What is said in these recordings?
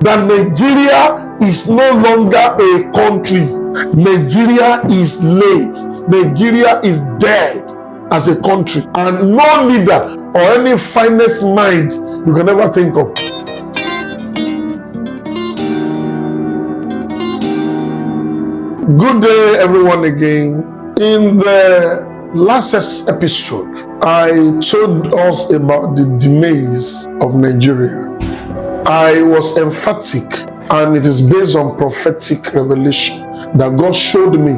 that Nigeria is no longer a country. Nigeria is late. Nigeria is dead as a country. And no leader or any finest mind you can ever think of. Good day, everyone, again. In the last episode, I told us about the DEMISE of Nigeria. I was emphatic, and it is based on prophetic revelation that God showed me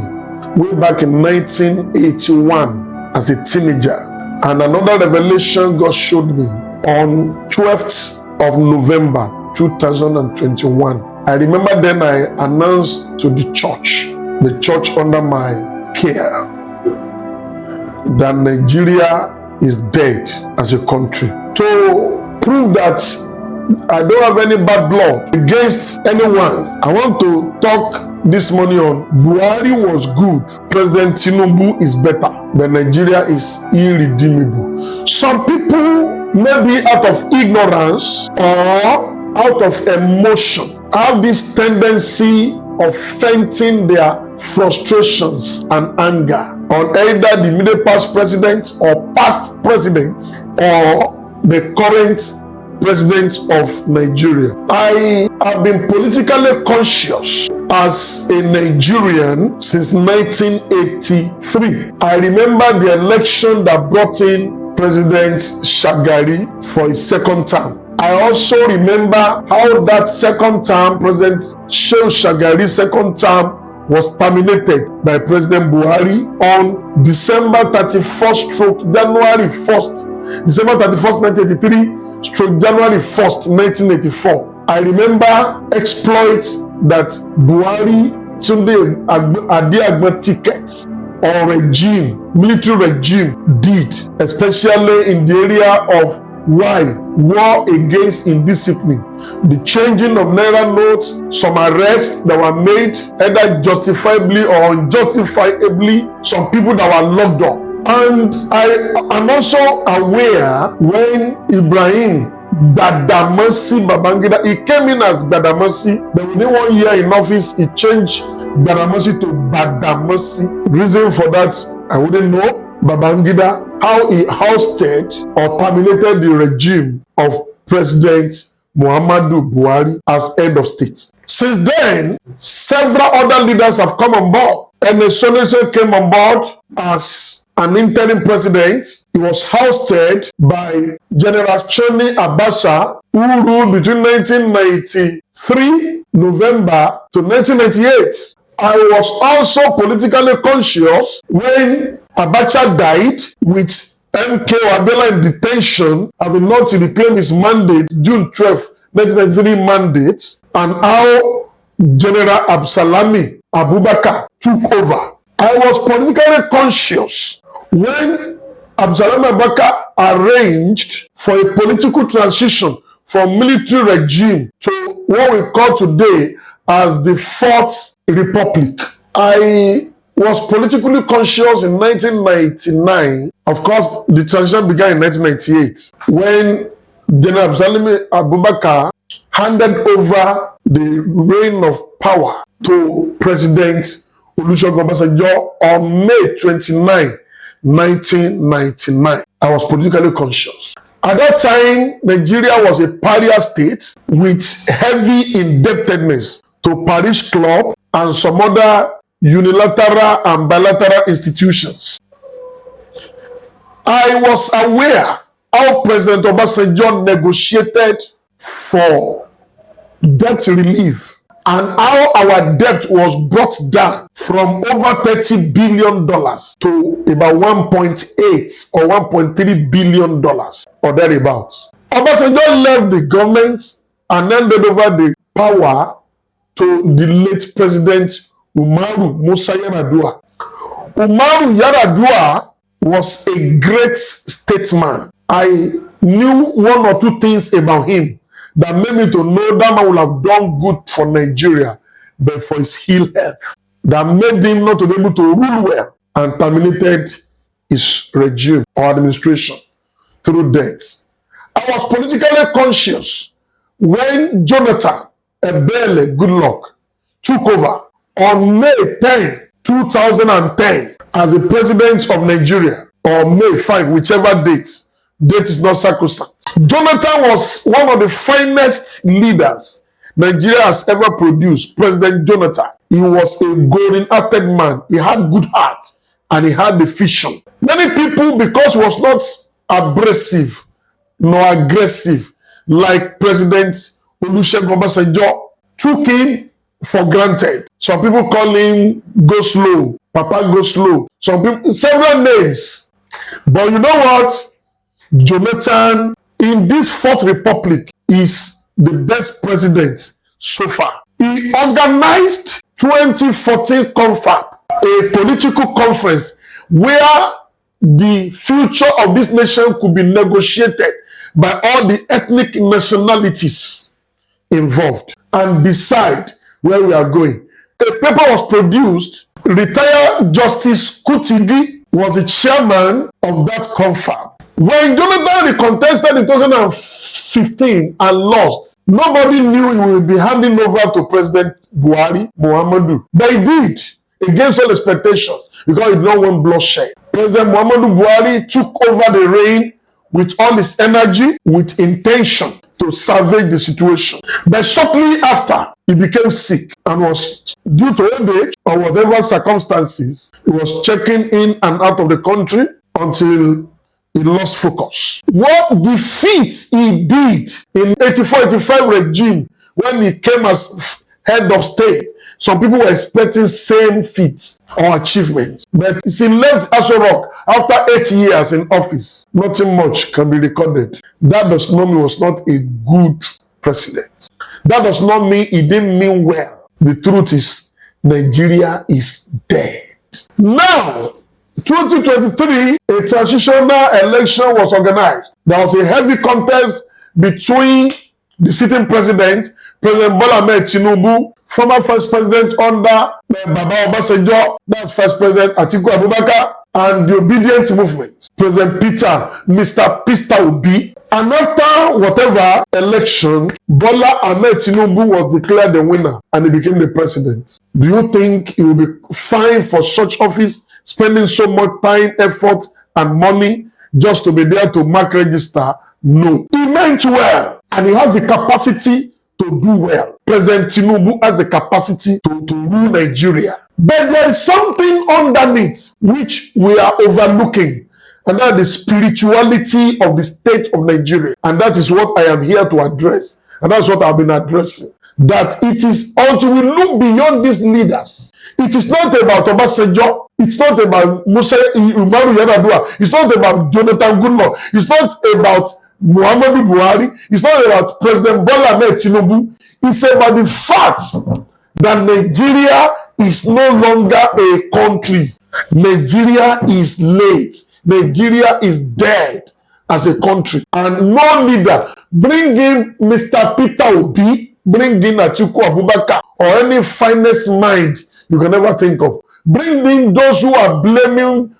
way back in 1981 as a teenager. And another revelation God showed me on 12th of November 2021. I remember then I announced to the church under my care, that Nigeria is dead as a country. To prove that I don't have any bad blood against anyone, I want to talk this morning on Buhari was good, President Tinubu is better, but Nigeria is irredeemable. Some people, maybe out of ignorance or out of emotion, have this tendency of venting their frustrations and anger on either the middle past president or past presidents or the current president of Nigeria. I have been politically conscious as a Nigerian since 1983. I remember the election that brought in President Shagari for his second term. I also remember how that second term, President Shehu Shagari's second term, was terminated by President Buhari on December 31st stroke January 1st, December 31st, 1983 stroke January 1st, 1984. I remember exploits that Buhari Tunde Adiagba tickets or regime, military regime did, especially in the area of war against indiscipline, the changing of naira notes, some arrests that were made either justifiably or unjustifiably, some people that were locked up. And I am also aware when Ibrahim Badamasi Babangida, he came in as Badamasi, but within 1 year in office, he changed Badamasi to Badamasi. Reason for that, I wouldn't know. Babangida, how he ousted or terminated the regime of President Muhammadu Buhari as head of state. Since then, several other leaders have come on board. Enesonese came on board as an interim president. He was ousted by General Choni Abacha, who ruled between 1993 November to 1998. I was also politically conscious when Abacha died, with MK Abiola in detention, having not reclaimed his mandate, June 12, 1993 mandate, and how General Absalami Abubakar took over. I was politically conscious when Absalami Abubakar arranged for a political transition from military regime to what we call today as the Fourth Republic. I was politically conscious in 1999. Of course, the transition began in 1998 when General Absalami Abubakar handed over the reign of power to President Olusegun Obasanjo on May 29, 1999. I was politically conscious. At that time, Nigeria was a pariah state with heavy indebtedness to Paris Club and some other unilateral and bilateral institutions. I was aware how President Obasanjo negotiated for debt relief and how our debt was brought down from over $30 billion to about 1.8 or $1.3 billion or thereabouts. Obasanjo left the government and handed over the power to the late President Umaru Musa Yar'Adua. Umaru Yar'Adua was a great statesman. I knew one or two things about him that made me to know that man will have done good for Nigeria, but for his ill health, that made him not to be able to rule well, and terminated his regime or administration through death. I was politically conscious when Jonathan Ebele Goodluck took over on May 10, 2010 as the president of Nigeria, or May 5, whichever date is not sacrosanct. Jonathan was one of the finest leaders Nigeria has ever produced. President Jonathan, he was a golden-hearted man. He had good heart and he had the vision. Many people, because he was not abrasive nor aggressive like President Olusegun Obasanjo, took him for granted. Some people call him go slow, Papa go slow. Some people, several names. But you know what? Jonathan, in this Fourth Republic, is the best president so far. He organized 2014 confab, a political conference where the future of this nation could be negotiated by all the ethnic nationalities involved and decide where we are going. A paper was produced. Retired Justice Kutigi was the chairman of that confab. When Jonathan recontested in 2015 and lost, nobody knew he would be handing over to President Buhari, Muhammadu. They did, against all expectations, because he did not want bloodshed. President Muhammadu Buhari took over the reign with all his energy, with intention to salvage the situation. But shortly after, he became sick and was, due to old age or whatever circumstances, he was checking in and out of the country until he lost focus. What defeat he did in 84-85 regime when he came as head of state, some people were expecting same feats or achievements. But he left Aso Rock after 8 years in office. Nothing much can be recorded. That does not mean he was not a good president. That does not mean he didn't mean well. The truth is, Nigeria is dead. Now, 2023, a transitional election was organized. There was a heavy contest between the sitting president, President Bola Ahmed Tinubu, former first president under Baba Obasanjo, that's first president Atiku Abubakar, and the obedient movement, President Mr. Peter Obi. And after whatever election, Bola Ahmed Tinubu was declared the winner and he became the president. Do you think he will be fine for such office, spending so much time, effort, and money just to be there to mark register? No. He meant well and he has the capacity to do well. President Tinubu has the capacity to rule Nigeria. But there is something underneath which we are overlooking, and that is the spirituality of the state of Nigeria. And that is what I am here to address. And that's what I've been addressing. That it is until we look beyond these leaders. It is not about Obasanjo. It's not about Musa Umaru Yar'Adua. It's not about Jonathan Goodluck. It's not about Muhammadu Buhari. It's not about President Bola Ahmed Tinubu. It's about the fact that Nigeria is no longer a country. Nigeria is late. Nigeria is dead as a country. And no leader, bring in Mr. Peter Obi, bring in Atiku Abubakar, or any finest mind you can ever think of. Bring in those who are blaming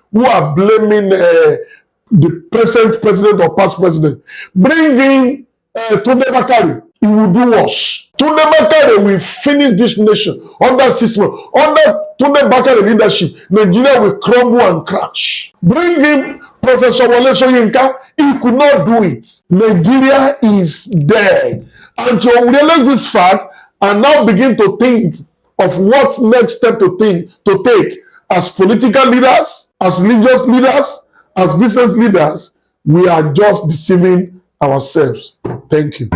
the present president or past president. Bring in Tunde Bakare. He will do worse. Tunde Bakare will finish this nation under 6 months. Under Tunde Bakare leadership, Nigeria will crumble and crash. Bring in Professor Wole Soyinka. He could not do it. Nigeria is dead. And to realize this fact and now begin to think of what next step to take as political leaders, as religious leaders, as business leaders, we are just deceiving ourselves. Thank you.